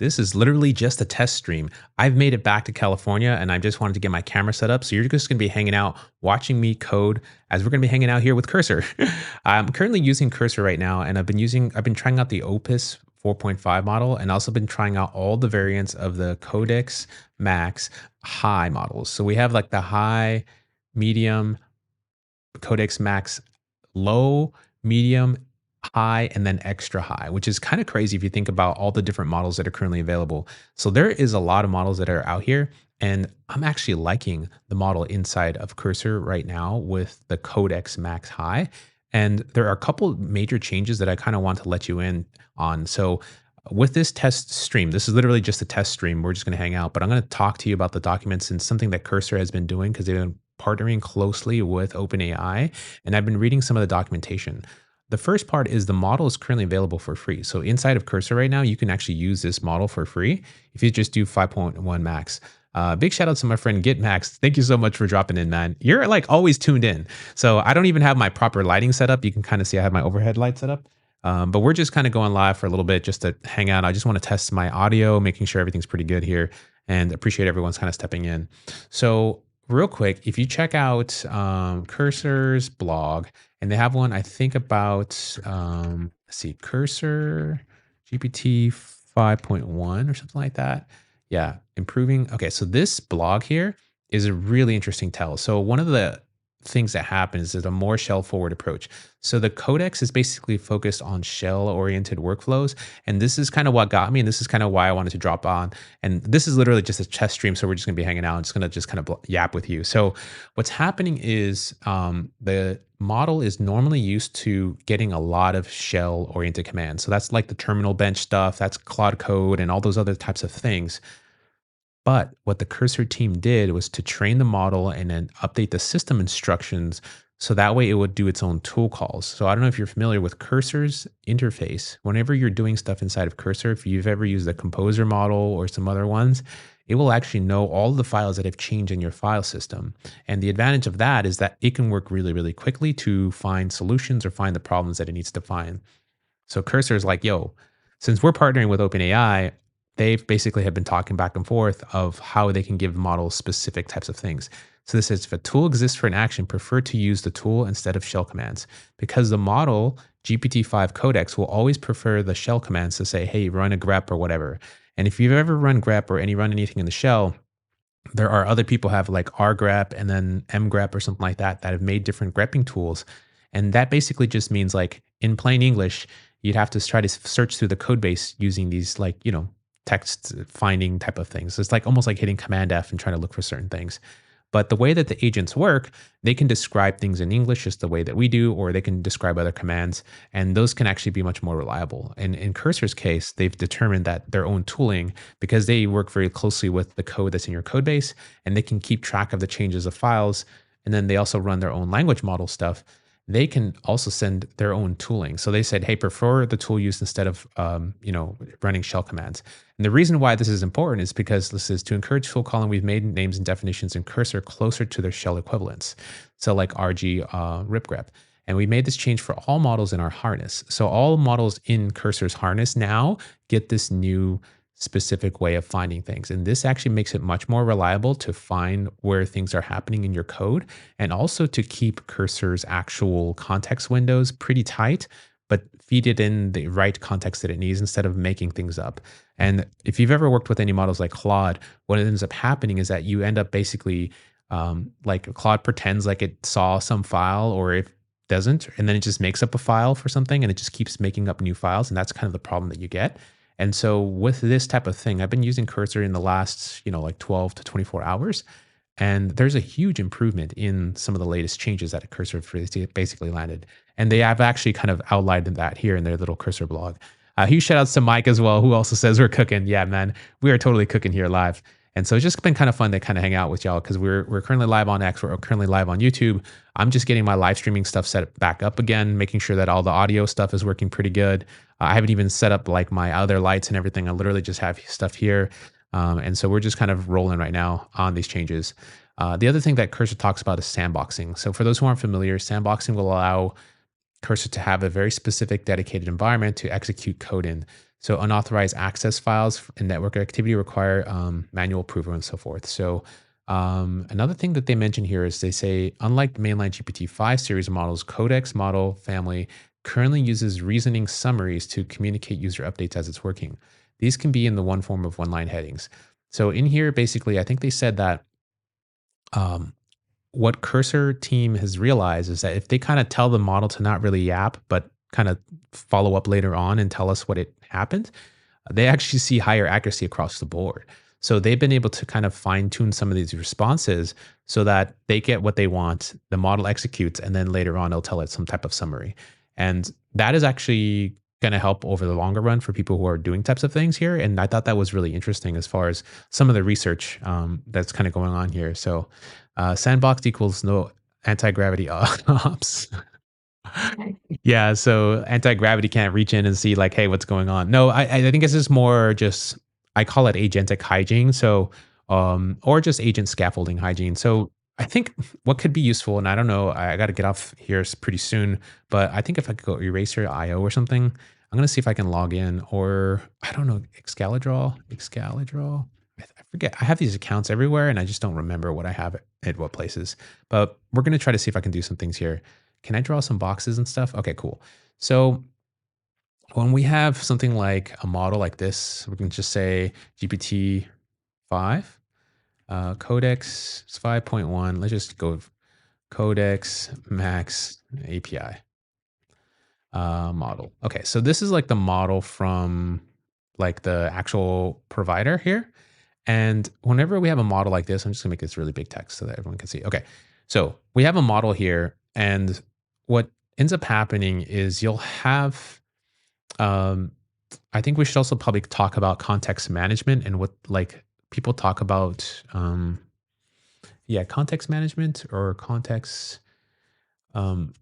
This is literally just a test stream. I've made it back to California and I just wanted to get my camera set up. So you're just going to be hanging out, watching me code as we're going to be hanging out here with Cursor. I'm currently using Cursor right now and I've been trying out the Opus 4.5 model and also been trying out all the variants of the Codex Max high models. So we have like the high, medium, Codex Max low, medium, high, and then extra high, which is kind of crazy if you think about all the different models that are currently available. So there is a lot of models that are out here, and I'm actually liking the model inside of Cursor right now with the Codex Max High. And there are a couple major changes that I kind of want to let you in on. So with this test stream, this is literally just a test stream. We're just going to hang out, but I'm going to talk to you about the documents and something that Cursor has been doing because they've been partnering closely with OpenAI, and I've been reading some of the documentation. The first part is the model is currently available for free. So inside of Cursor right now, you can actually use this model for free if you just do 5.1 Max. Big shout out to my friend Get Max. Thank you so much for dropping in, man. You're like always tuned in. So I don't even have my proper lighting set up. You can kind of see I have my overhead light set up. But we're just kind of going live for a little bit just to hang out. I just want to test my audio, making sure everything's pretty good here, and appreciate everyone's kind of stepping in. So real quick, if you check out Cursor's blog, and they have one, I think about, let's see, Cursor GPT 5.1 or something like that. Yeah, improving. Okay, so this blog here is a really interesting tell. So one of the things that happens is a more shell forward approach. So the codex is basically focused on shell oriented workflows. And this is kind of what got me. And this is kind of why I wanted to drop on. And this is literally just a test stream. So we're just going to be hanging out. I'm just going to just kind of yap with you. So what's happening is the model is normally used to getting a lot of shell oriented commands. So that's like the terminal bench stuff. That's Claude Code and all those other types of things. But what the Cursor team did was to train the model and then update the system instructions so that way it would do its own tool calls. So I don't know if you're familiar with Cursor's interface. Whenever you're doing stuff inside of Cursor, if you've ever used the Composer model or some other ones, it will actually know all the files that have changed in your file system. And the advantage of that is that it can work really, really quickly to find solutions or find the problems that it needs to find. So Cursor is like, yo, since we're partnering with OpenAI, they've basically have been talking back and forth of how they can give models specific types of things. So this says, if a tool exists for an action, prefer to use the tool instead of shell commands, because the model GPT-5 Codex will always prefer the shell commands to say, hey, run a grep or whatever. And if you've ever run grep or run anything in the shell, there are other people who have like rgrep and then mgrep or something like that that have made different grepping tools. And that basically just means, like, in plain English, you'd have to try to search through the code base using these, like, text finding type of things. So it's like almost like hitting Command F and trying to look for certain things. But the way that the agents work, they can describe things in English just the way that we do, or they can describe other commands, and those can actually be much more reliable. And in Cursor's case, they've determined that their own tooling, because they work very closely with the code that's in your code base, and they can keep track of the changes of files, and then they also run their own language model stuff. They can also send their own tooling. So they said, hey, prefer the tool used instead of running shell commands. And the reason why this is important is because this is to encourage tool calling. We've made names and definitions in Cursor closer to their shell equivalents. So like RG, ripgrep. And we made this change for all models in our harness. So all models in Cursor's harness now get this new specific way of finding things. And this actually makes it much more reliable to find where things are happening in your code, and also to keep Cursor's actual context windows pretty tight, but feed it in the right context that it needs instead of making things up. And if you've ever worked with any models like Claude, what ends up happening is that you end up basically like Claude pretends like it saw some file, or if doesn't, and then it just makes up a file for something and it just keeps making up new files. And that's kind of the problem that you get. And so with this type of thing, I've been using Cursor in the last, like 12 to 24 hours. And there's a huge improvement in some of the latest changes that Cursor basically landed. And they have actually kind of outlined that here in their little Cursor blog. Huge shout outs to Mike as well, who also says we're cooking. Yeah, man, we are totally cooking here live. And so it's just been kind of fun to kind of hang out with y'all, because we're currently live on X, we're currently live on YouTube. I'm just getting my live streaming stuff set back up again, making sure that all the audio stuff is working pretty good. I haven't even set up like my other lights and everything. I literally just have stuff here. And so we're just kind of rolling right now on these changes. The other thing that Cursor talks about is sandboxing. So for those who aren't familiar, sandboxing will allow Cursor to have a very specific dedicated environment to execute code in. So unauthorized access files and network activity require manual approval and so forth. So another thing that they mention here is they say, unlike the mainline GPT-5 series of models, Codex model family currently uses reasoning summaries to communicate user updates as it's working. These can be in the one form of one-line headings. So in here, basically, I think they said that um, what Cursor team has realized is that if they kind of tell the model to not really yap, but kind of follow up later on and tell us what it happened, they actually see higher accuracy across the board. So they've been able to kind of fine tune some of these responses so that they get what they want, the model executes, and then later on it'll tell it some type of summary. And that is actually going to help over the longer run for people who are doing types of things here. And I thought that was really interesting as far as some of the research that's kind of going on here. So sandbox equals no anti-gravity ops. Yeah, so anti-gravity can't reach in and see like, hey, what's going on? No, I think this is more just I call it agentic hygiene. So or just agent scaffolding hygiene. So I think what could be useful, and I don't know, I got to get off here pretty soon, but I think if I could go eraser IO or something, I'm gonna see if I can log in, or I don't know, Excalidraw. I forget. I have these accounts everywhere, and I just don't remember what I have at what places. But we're gonna try to see if I can do some things here. Can I draw some boxes and stuff? Okay, cool. So when we have something like a model like this, we can just say GPT-5, Codex 5.1. Let's just go Codex Max API model. Okay, so this is like the model from like the actual provider here. And whenever we have a model like this, I'm just gonna make this really big text so that everyone can see. Okay, so we have a model here, and what ends up happening is you'll have, um, I think we should also probably talk about context management and what like people talk about, yeah, context management or context. Um,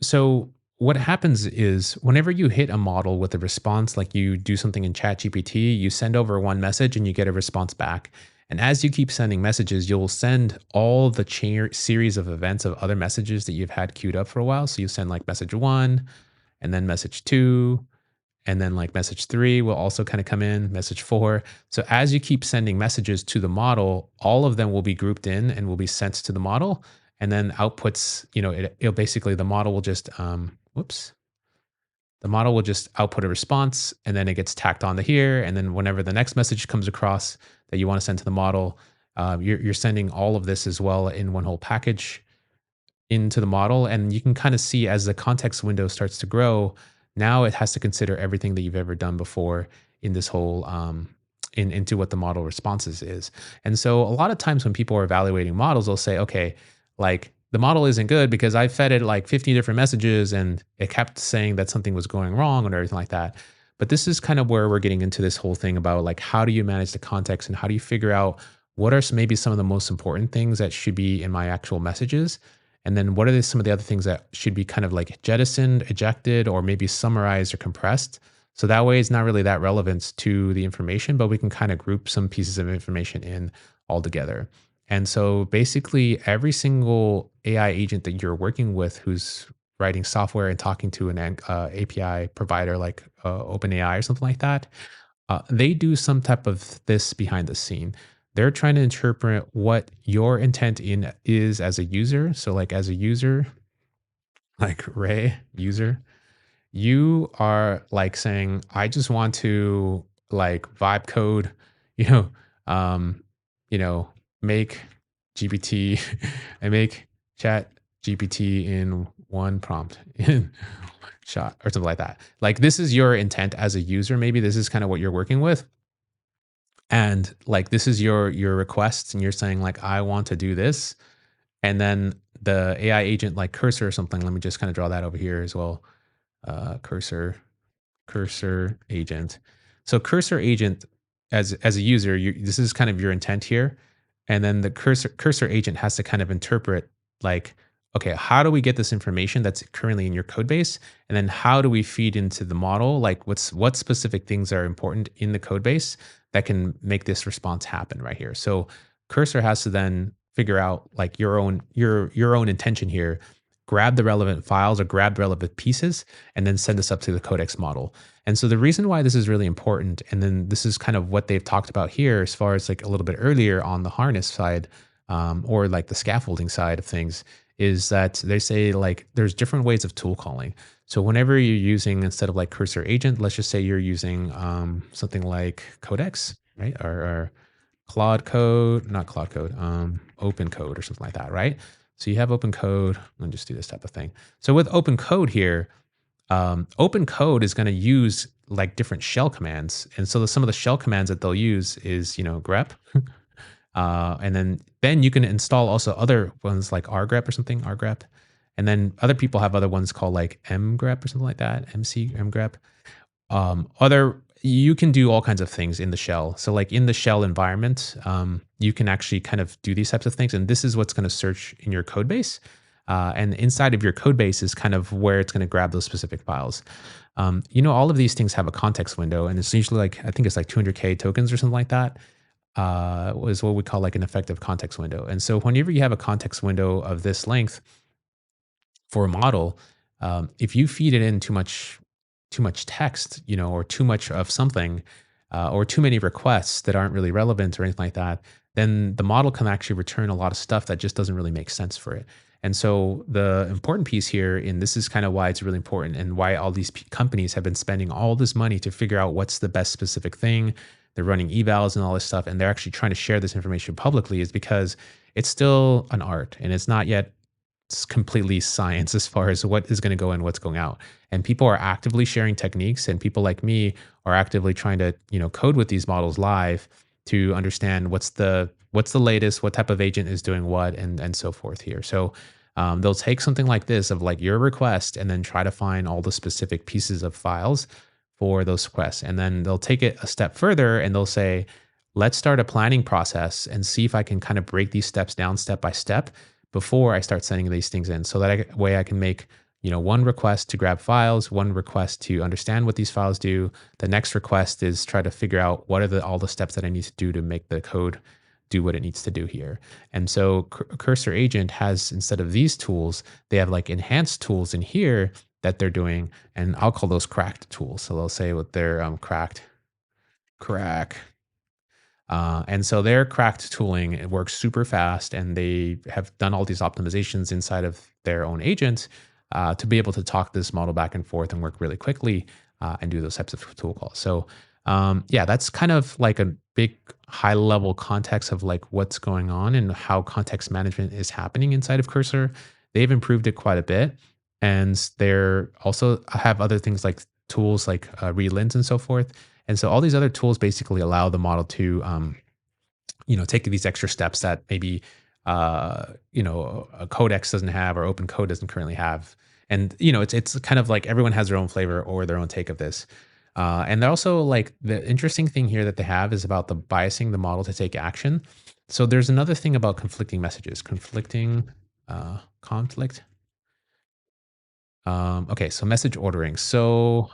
so what happens is whenever you hit a model with a response, like you do something in ChatGPT, you send over one message and you get a response back. And as you keep sending messages, you'll send all the series of events of other messages that you've had queued up for a while. So you send like message one, and then message two, and then like message three will also kind of come in, message four. So as you keep sending messages to the model, all of them will be grouped in and will be sent to the model. And then outputs, it'll basically, the model will just, whoops, the model will just output a response, and then it gets tacked onto here. And then whenever the next message comes across that you want to send to the model, you're sending all of this as well in one whole package into the model. And you can kind of see as the context window starts to grow, now it has to consider everything that you've ever done before in this whole into what the model responses is. And so a lot of times when people are evaluating models, they'll say, okay, like the model isn't good because I fed it like 50 different messages and it kept saying that something was going wrong and everything like that. But this is kind of where we're getting into this whole thing about like how do you manage the context and how do you figure out what are maybe some of the most important things that should be in my actual messages, and then what are some of the other things that should be kind of like jettisoned, ejected, or maybe summarized or compressed. So that way it's not really that relevant to the information, but we can kind of group some pieces of information in all together. And so basically every single AI agent that you're working with who's writing software and talking to an API provider like OpenAI or something like that, they do some type of this behind the scene. They're trying to interpret what your intent in is as a user. So like as a user, like Ray user, you are like saying, I just want to like vibe code, you know, um, you know, make GPT and make chat GPT in one prompt in shot or something like that. Like this is your intent as a user. Maybe this is kind of what you're working with. And like this is your requests and you're saying like I want to do this. And then the AI agent like cursor or something, let me just kind of draw that over here as well. Cursor agent. So cursor agent as a user, this is kind of your intent here. And then the cursor agent has to kind of interpret like, okay, how do we get this information that's currently in your code base? And then how do we feed into the model? Like what specific things are important in the code base that can make this response happen right here. So cursor has to then figure out like your own intention here, grab the relevant files or grab the relevant pieces and then send this up to the Codex model. And so the reason why this is really important, and then this is kind of what they've talked about here as far as like a little bit earlier on the harness side, or like the scaffolding side of things, is that they say like there's different ways of tool calling. So whenever you're using, instead of like cursor agent, let's just say you're using something like Codex, right? Or Claude Code, not Claude Code, Open Code or something like that, right? So you have Open Code. Let me just do this type of thing. So with Open Code here, Open Code is going to use like different shell commands, and so some of the shell commands that they'll use is grep, and then you can install also other ones like rgrep or something, rgrep, and then other people have other ones called like mgrep or something like that, mgrep. Other You can do all kinds of things in the shell. So like in the shell environment, you can actually kind of do these types of things, and this is what's going to search in your code base. And inside of your code base is kind of where it's going to grab those specific files. All of these things have a context window, and it's usually like, I think it's like 200K tokens or something like that, is what we call like an effective context window. And so whenever you have a context window of this length for a model, if you feed it in too much text, or too much of something, or too many requests that aren't really relevant or anything like that, then the model can actually return a lot of stuff that just doesn't really make sense for it. And so the important piece here, and this is kind of why it's really important and why all these companies have been spending all this money to figure out what's the best specific thing. They're running evals and all this stuff, and they're actually trying to share this information publicly, is because it's still an art and it's not yet completely science as far as what is going to go in, what's going out. And people are actively sharing techniques, and people like me are actively trying to, code with these models live to understand what's the latest, what type of agent is doing what, and so forth here. So they'll take something like this of like your request and then try to find all the specific pieces of files for those requests. And then they'll take it a step further and they'll say, let's start a planning process and see if I can kind of break these steps down step by step before I start sending these things in. So that way I can make, one request to grab files, one request to understand what these files do. The next request is try to figure out what are all the steps that I need to do to make the code do what it needs to do here. And so Cursor Agent has, instead of these tools, they have like enhanced tools in here that they're doing, and I'll call those cracked tools. So they'll say what they're crack. And so their cracked tooling, it works super fast, and they have done all these optimizations inside of their own agent to be able to talk this model back and forth and work really quickly and do those types of tool calls. So that's kind of like a big high level context of like what's going on and how context management is happening inside of Cursor. They've improved it quite a bit, and they're also have other things like tools like relint and so forth. And so all these other tools basically allow the model to, take these extra steps that maybe, a Codex doesn't have or Open Code doesn't currently have. And, it's kind of like everyone has their own flavor or their own take of this. And they're also like, the interesting thing here that they have is about the biasing the model to take action. So there's another thing about conflicting messages, conflict. Okay, so message ordering. So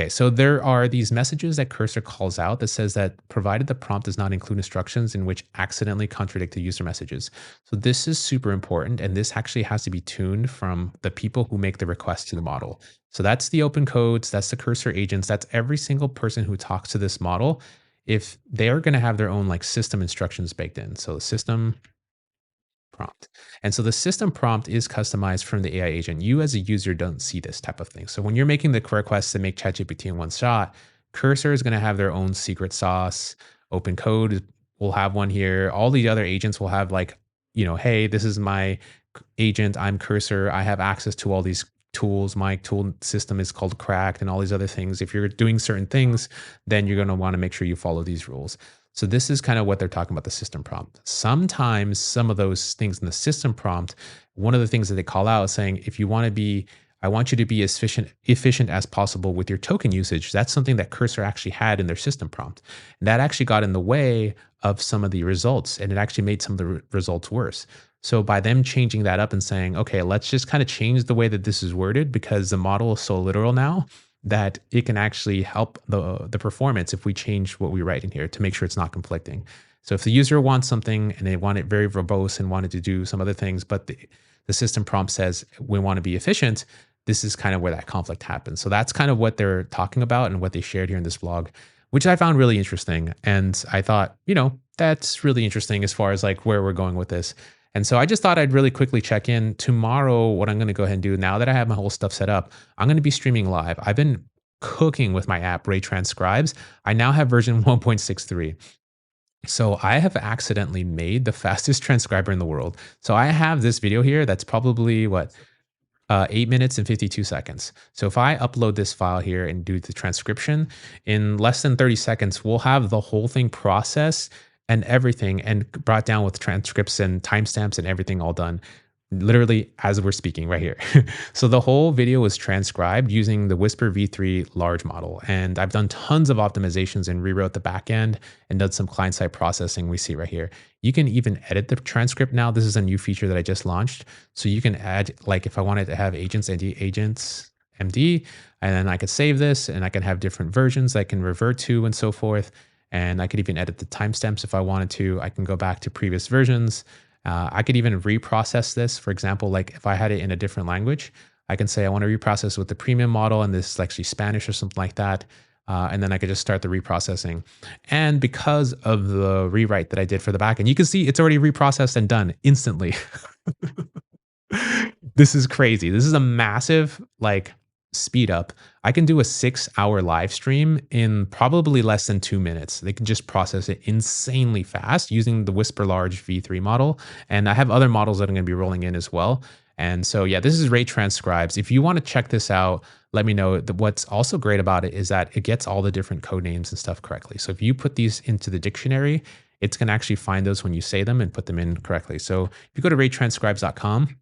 so there are these messages that Cursor calls out that says that provided the prompt does not include instructions in which accidentally contradict the user messages. So this is super important, and this actually has to be tuned from the people who make the request to the model. So that's the open codes, that's the Cursor agents, that's every single person who talks to this model. If they are going to have their own like system instructions baked in. So the system prompt. And so the system prompt is customized from the AI agent. You as a user don't see this type of thing. So when you're making the request to make ChatGPT in one shot, Cursor is going to have their own secret sauce. Open Code will have one here. All the other agents will have like, hey, this is my agent. I'm Cursor. I have access to all these tools. My tool system is called Cracked and all these other things. If you're doing certain things, then you're going to want to make sure you follow these rules. So this is kind of what they're talking about, the system prompt. Sometimes some of those things in the system prompt, one of the things that they call out is saying, if you want to be, I want you to be as efficient as possible with your token usage. That's something that Cursor actually had in their system prompt. And that actually got in the way of some of the results, and it actually made some of the results worse. So by them changing that up and saying, okay, let's just kind of change the way that this is worded, because the model is so literal now that it can actually help the performance if we change what we write in here to make sure it's not conflicting. So if the user wants something and they want it very verbose and wanted to do some other things, but the the system prompt says we want to be efficient, this is kind of where that conflict happens. So that's kind of what they're talking about and what they shared here in this blog, which I found really interesting. And I thought, that's really interesting as far as like where we're going with this. And so I just thought I'd really quickly check in tomorrow. What I'm going to go ahead and do now that I have my whole stuff set up, I'm going to be streaming live. I've been cooking with my app, Ray Transcribes. I now have version 1.63. So I have accidentally made the fastest transcriber in the world. So I have this video here that's probably what 8 minutes and 52 seconds. So if I upload this file here and do the transcription, in less than 30 seconds, we'll have the whole thing processed and everything and brought down with transcripts and timestamps and everything all done. Literally as we're speaking right here. So the whole video was transcribed using the Whisper V3 large model. And I've done tons of optimizations and rewrote the backend and done some client-side processing we see right here. You can even edit the transcript now. This is a new feature that I just launched. So you can add, like if I wanted to have agents, MD, and then I could save this and I can have different versions I can revert to and so forth. And I could even edit the timestamps if I wanted to. I can go back to previous versions. I could even reprocess this. For example, like if I had it in a different language, I can say I want to reprocess with the premium model and this is actually Spanish or something like that. And then I could just start the reprocessing. And because of the rewrite that I did for the backend, you can see it's already reprocessed and done instantly. This is crazy. This is a massive like speed up. I can do a 6-hour live stream in probably less than 2 minutes. They can just process it insanely fast using the Whisper Large V3 model. And I have other models that I'm going to be rolling in as well. And so, yeah, this is Ray Transcribes. If you want to check this out, let me know. What's also great about it is that it gets all the different code names and stuff correctly. So if you put these into the dictionary, it's going to actually find those when you say them and put them in correctly. So if you go to raytranscribes.com,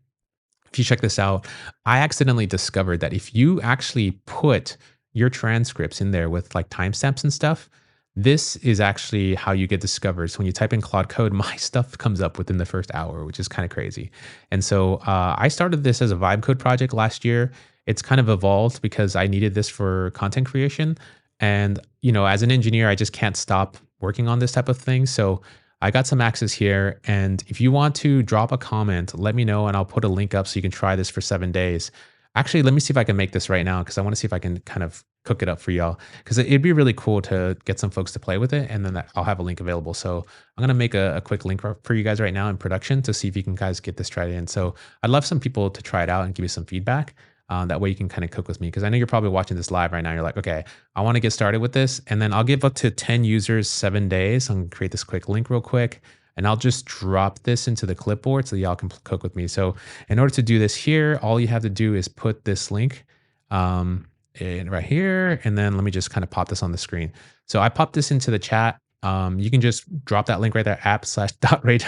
if you check this out, I accidentally discovered that if you actually put your transcripts in there with like timestamps and stuff, this is actually how you get discovered. So when you type in Claude Code, my stuff comes up within the first hour, which is kind of crazy. And so I started this as a vibe code project last year. It's kind of evolved because I needed this for content creation. And, as an engineer, I just can't stop working on this type of thing. So I got some access here, and if you want to drop a comment, let me know and I'll put a link up so you can try this for 7 days. Actually, let me see if I can make this right now because I want to see if I can kind of cook it up for y'all because it'd be really cool to get some folks to play with it, and then I'll have a link available. So I'm going to make a quick link for you guys right now in production to see if you can guys get this tried in. So I'd love some people to try it out and give me some feedback. That way you can kind of cook with me because I know you're probably watching this live right now. You're like, okay, I want to get started with this. And then I'll give up to 10 users 7 days. I'm going to create this quick link real quick. And I'll just drop this into the clipboard so y'all can cook with me. So in order to do this here, all you have to do is put this link in right here. And then let me just kind of pop this on the screen. So I popped this into the chat. You can just drop that link right there, app/.ray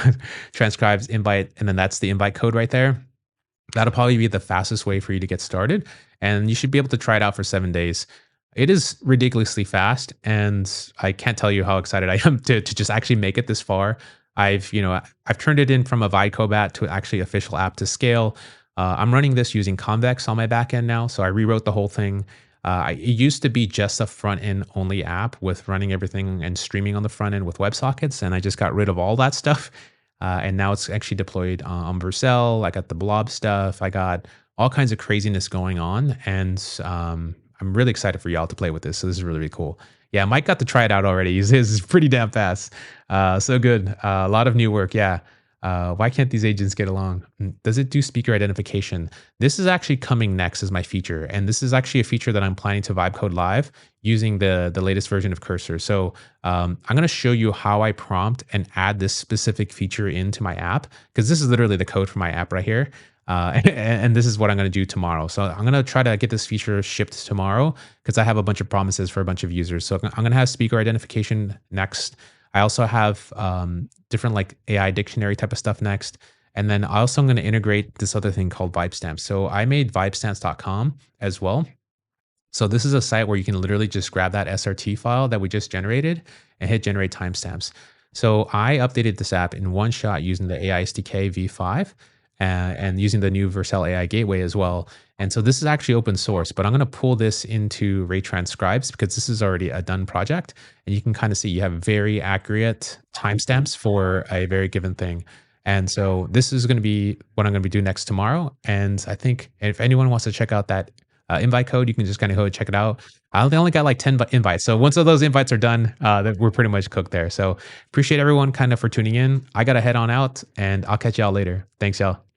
transcribes invite. And then that's the invite code right there. That'll probably be the fastest way for you to get started. And you should be able to try it out for 7 days. It is ridiculously fast. And I can't tell you how excited I am to just actually make it this far. I've turned it in from a Vicobat to actually official app to scale. I'm running this using Convex on my backend now. So I rewrote the whole thing. It used to be just a front end only app with running everything and streaming on the front end with WebSockets. And I just got rid of all that stuff. And now it's actually deployed on Vercel. I got the blob stuff. I got all kinds of craziness going on. And I'm really excited for y'all to play with this. So this is really, really cool. Yeah, Mike got to try it out already. He's pretty damn fast. So good. A lot of new work. Yeah. Why can't these agents get along? Does it do speaker identification? This is actually coming next as my feature. And this is actually a feature that I'm planning to vibe code live using the latest version of Cursor. So I'm going to show you how I prompt and add this specific feature into my app, because this is literally the code for my app right here. And this is what I'm going to do tomorrow. So I'm going to try to get this feature shipped tomorrow because I have a bunch of promises for a bunch of users. So I'm going to have speaker identification next. I also have different like AI dictionary type of stuff next. And then also I'm going to integrate this other thing called VibeStamps. So I made vibestamps.com as well. So this is a site where you can literally just grab that SRT file that we just generated and hit generate timestamps. So I updated this app in one shot using the AI SDK v5 and using the new Vercel AI gateway as well. And so this is actually open source, but I'm going to pull this into Ray Transcribes because this is already a done project. And you can kind of see you have very accurate timestamps for a very given thing. And so this is going to be what I'm going to be doing next tomorrow. And I think if anyone wants to check out that invite code, you can just kind of go check it out. I only got like 10 invites. So once all those invites are done, we're pretty much cooked there. So appreciate everyone kind of for tuning in. I got to head on out and I'll catch y'all later. Thanks, y'all.